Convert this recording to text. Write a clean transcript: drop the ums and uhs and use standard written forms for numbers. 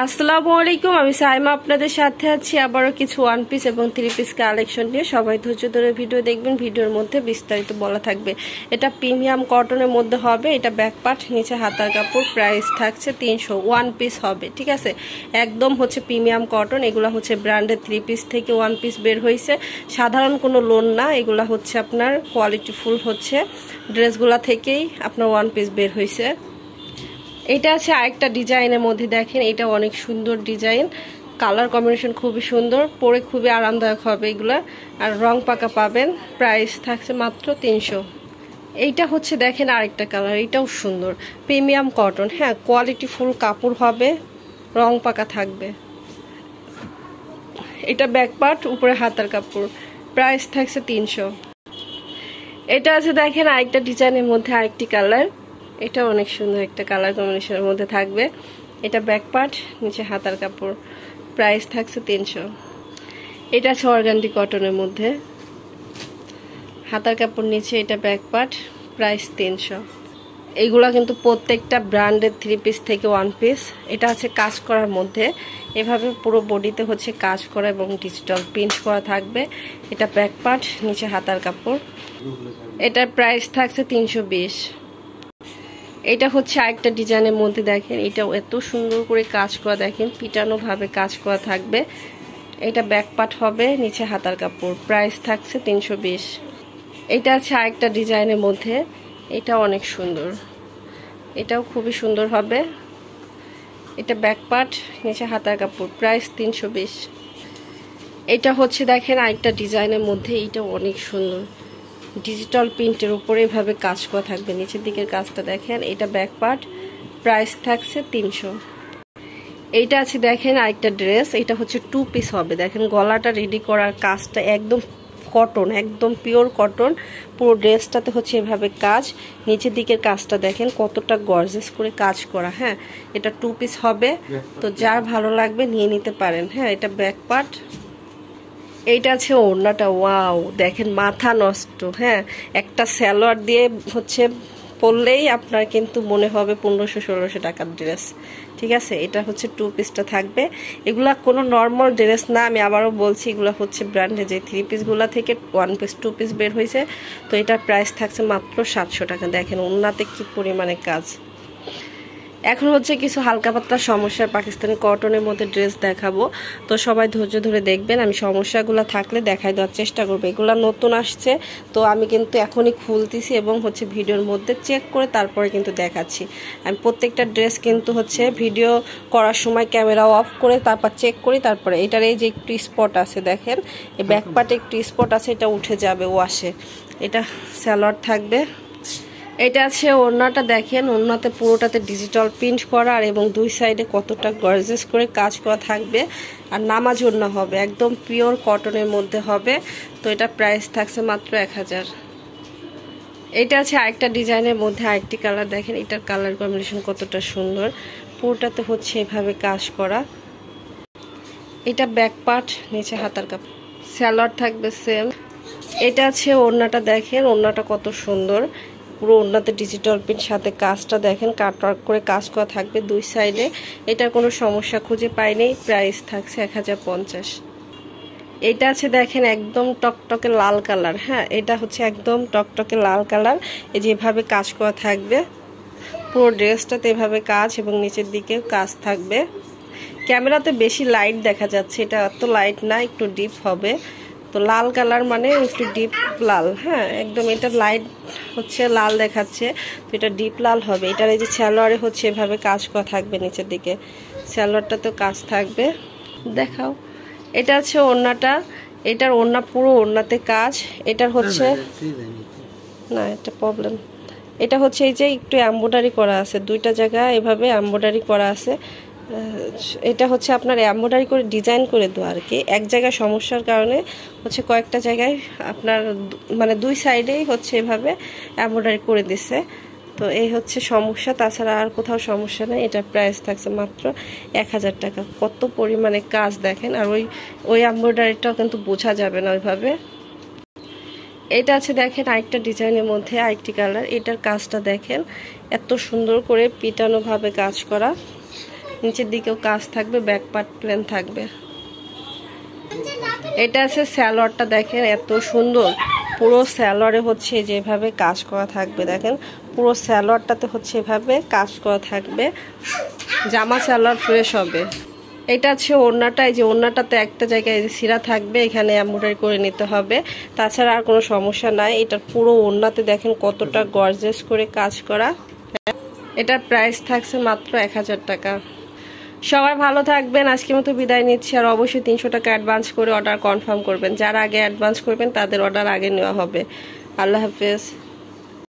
আসসালামু আলাইকুম, আমি সাইমা আপনাদের সাথে আছি আবারও কিছু ওয়ান পিস এবং থ্রি পিস কালেকশন নিয়ে। সবাই ধৈর্য ধরে ভিডিও দেখবেন, ভিডিওর মধ্যে বিস্তারিত বলা থাকবে। এটা প্রিমিয়াম কটনের মধ্যে হবে, এটা ব্যাক পার্ট, নিচে হাতার কাপড়, প্রাইস থাকছে 300। ওয়ান পিস হবে, ঠিক আছে, একদম হচ্ছে প্রিমিয়াম কটন। এগুলো হচ্ছে ব্র্যান্ডের থ্রি পিস থেকে ওয়ান পিস বের হয়েছে, সাধারণ কোনো লোন না। এগুলো হচ্ছে আপনার কোয়ালিটি ফুল, হচ্ছে ড্রেসগুলা থেকেই আপনার ওয়ান পিস বের হয়েছে। এটা আছে আরেকটা ডিজাইনের মধ্যে, দেখেন এটা অনেক সুন্দর ডিজাইন, কালার কম্বিনেশন খুবই সুন্দর, পরে খুবই আরামদায়ক হবে এগুলা, আর রং পাকা পাবেন। প্রাইস থাকছে মাত্র 300। এইটা হচ্ছে দেখেন আরেকটা কালার, এটাও সুন্দর, প্রিমিয়াম কটন, হ্যাঁ কোয়ালিটি ফুল কাপড় হবে, রং পাকা থাকবে। এটা ব্যাক পার্ট, উপরে হাতার কাপড়, প্রাইস থাকছে 300। এটা আছে দেখেন আরেকটা ডিজাইনের মধ্যে আরেকটি কালার, এটা অনেক সুন্দর একটা কালার কম্বিনেশনের মধ্যে থাকবে। এটা ব্যাক পার্ট, নিচে হাতার কাপড়, প্রাইস থাকছে 300। এটা আছে অর্গানডি কটনের মধ্যে, হাতার কাপড় নিচে, এটা ব্যাক পার্ট, প্রাইস 300। এইগুলা কিন্তু প্রত্যেকটা ব্র্যান্ডের থ্রি পিস থেকে ওয়ান পিস। এটা আছে কাজ করার মধ্যে, এভাবে পুরো বডিতে হচ্ছে কাজ করা এবং ডিজিটাল প্রিন্ট করা থাকবে। এটা ব্যাক পার্ট, নিচে হাতার কাপড়, এটার প্রাইস থাকছে 320। এটা হচ্ছে আরেকটা ডিজাইনের মধ্যে, দেখেন এটাও এত সুন্দর করে কাজ করা, দেখেন পিটানো ভাবে কাজ করা থাকবে। এটা ব্যাক পার্ট হবে, নিচে হাতার কাপড়, প্রাইস থাকছে 320। এটা আছে আরেকটা ডিজাইনের মধ্যে, এটা অনেক সুন্দর, এটাও খুবই সুন্দর হবে। এটা ব্যাক পার্ট, নিচে হাতার কাপড়, প্রাইস 320। এটা হচ্ছে দেখেন আরেকটা ডিজাইনের মধ্যে, এটা অনেক সুন্দর, ডিজিটাল প্রিন্টের উপরে এভাবে কাজ করা থাকবে, নিচের দিকের কাজটা দেখেন। এটা ব্যাক পার্ট, প্রাইস থাকছে 300। এইটা আছে দেখেন আরেকটা ড্রেস, এটা হচ্ছে টু পিস হবে, দেখেন গলাটা রেডি করার কাজটা একদম কটন, একদম পিওর কটন। পুরো ড্রেসটাতে হচ্ছে এভাবে কাজ, নিচের দিকের কাজটা দেখেন কতটা গর্জিয়াস করে কাজ করা। হ্যাঁ, এটা টু পিস হবে, তো যার ভালো লাগবে নিয়ে নিতে পারেন। হ্যাঁ, এটা ব্যাক পার্ট। এইটা আছে ওড়নাটা, ওয়াও দেখেন মাথা নষ্ট। হ্যাঁ, একটা সালোয়ার দিয়ে হচ্ছে পরলেই আপনার কিন্তু মনে হবে 1500-1600 টাকার ড্রেস, ঠিক আছে। এটা হচ্ছে টু পিসটা থাকবে, এগুলা কোনো নর্মাল ড্রেস না, আমি আবারও বলছি, এগুলো হচ্ছে ব্র্যান্ডে যে থ্রি পিসগুলা থেকে ওয়ান পিস টু পিস বের হয়েছে। তো এটার প্রাইস থাকছে মাত্র 700 টাকা। দেখেন ওড়নাতে কি পরিমাণে কাজ। এখন হচ্ছে কিছু হালকা পাতলা সমস্যার পাকিস্তানি কটনের মধ্যে ড্রেস দেখাবো, তো সবাই ধৈর্য ধরে দেখবেন। আমি সমস্যাগুলো থাকলে দেখাই দেওয়ার চেষ্টা করবো। এগুলো নতুন আসছে, তো আমি কিন্তু এখনই খুলতেছি এবং হচ্ছে ভিডিওর মধ্যে চেক করে তারপরে কিন্তু দেখাচ্ছি। আমি প্রত্যেকটা ড্রেস কিন্তু হচ্ছে ভিডিও করার সময় ক্যামেরা অফ করে তারপর চেক করি, তারপরে এটার এই যে একটু স্পট আছে দেখেন, এই ব্যাক পার্টে একটু স্পট আছে, এটা উঠে যাবে ওয়াশে। এটা সালোয়ার থাকবে। এটা আছে ওড়নাটা, দেখেন ওড়নাতে পুরোটাতে ডিজিটাল প্রিন্ট করা, আর এবং দুই সাইডে কতটা গর্জিয়াস করে কাজ করা থাকবে। আর নামাজ ওড়না হবে, একদম পিওর কটনের মধ্যে হবে। তো এটা প্রাইস থাকছে মাত্র 1000। এটা আছে আরেকটা ডিজাইনের মধ্যে আরেকটি কালার, দেখেন এটার কালার কম্বিনেশন কতটা সুন্দর, পুরোটাতে হচ্ছে এভাবে কাজ করা। এটা ব্যাক পার্ট, নিচে হাতার কাপড়, সালোয়ার থাকবে সেম। এটা আছে ওড়নাটা, দেখেন ওড়নাটা কত সুন্দর, পুরো ওড়নাতে ডিজিটাল প্রিন্ট, সাথে কাজটা দেখেন কাটওয়ার্ক করে কাজ করা থাকবে দুই সাইডে। এটার কোনো সমস্যা খুঁজে পাইনি। প্রাইস থাকছে 1050। এটা আছে দেখেন একদম টকটকে লাল কালার। হ্যাঁ, এটা হচ্ছে একদম টকটকে লাল কালার, এই যেভাবে কাজ করা থাকবে পুরো ড্রেসটাতে, এভাবে কাজ এবং নিচের দিকে কাজ থাকবে। ক্যামেরাতে বেশি লাইট দেখা যাচ্ছে, এটা এত লাইট না, একটু ডিপ হবে। তো লাল কালার মানে একটু ডিপ লাল। হ্যাঁ, একদম এটা লাইট হচ্ছে লাল দেখাচ্ছে, তো এটা ডিপ লাল হবে। এটার এই যে সালোয়ারে হচ্ছে এভাবে কাজ করা থাকবে, নিচের দিকে সালোয়ারটাতেও কাজ থাকবে। দেখাও। এটা আছে ওড়নাটা, এটার ওড়না পুরো ওড়নাতে কাজ। এটার হচ্ছে না, এটা প্রবলেম, এটা হচ্ছে এই যে একটু এমব্রয়ডারি করা আছে, দুইটা জায়গায় এভাবে এমব্রয়ডারি করা আছে। এটা হচ্ছে আপনার এমব্রয়ডারি করে ডিজাইন করে দেওয়া আর কি। এক জায়গায় সমস্যার কারণে হচ্ছে কয়েকটা জায়গায় আপনার মানে দুই সাইডেই হচ্ছে এভাবে এমব্রয়ডারি করে দিছে, তো এই হচ্ছে সমস্যা, তাছাড়া আর কোথাও সমস্যা নেই। এটার প্রাইস থাকছে মাত্র 1000 টাকা। কত পরিমাণে কাজ দেখেন, আর ওই এমব্রয়ডারিটাও কিন্তু বোঝা যাবে না ওইভাবে। এটা আছে দেখেন আরেকটা ডিজাইনের মধ্যে আরেকটি কালার, এটার কাজটা দেখেন এত সুন্দর করে পিটানো ভাবে কাজ করা, নিচের দিকেও কাজ থাকবে, ব্যাক পার্ট প্লেন থাকবে। এটা আছে সালোয়ারটা, দেখেন এত সুন্দর। পুরো সালোয়ারে হচ্ছে যেভাবে কাজ করা থাকবে, দেখেন পুরো সালোয়ারটাতে হচ্ছে এভাবে কাজ করা থাকবে। জামা সালোয়ার ফ্রেশ হবে। এটা আছে ওড়নাটা, এই যে ওড়নাটাতে একটা জায়গায় সিরা থাকবে, এখানে এমব্রয়ডারি করে নিতে হবে, তাছাড়া আর কোনো সমস্যা নাই। এটার পুরো ওড়নাতে দেখেন কতটা গর্জিয়াস করে কাজ করা। এটার প্রাইস থাকছে মাত্র 1000 টাকা। সবাই ভালো থাকবেন, আজকের মতো বিদায় নিচ্ছি। আর অবশ্যই 300 টাকা অ্যাডভান্স করে অর্ডার কনফার্ম করবেন। যারা আগে অ্যাডভান্স করবেন তাদের অর্ডার আগে নেওয়া হবে। আল্লাহ হাফেজ।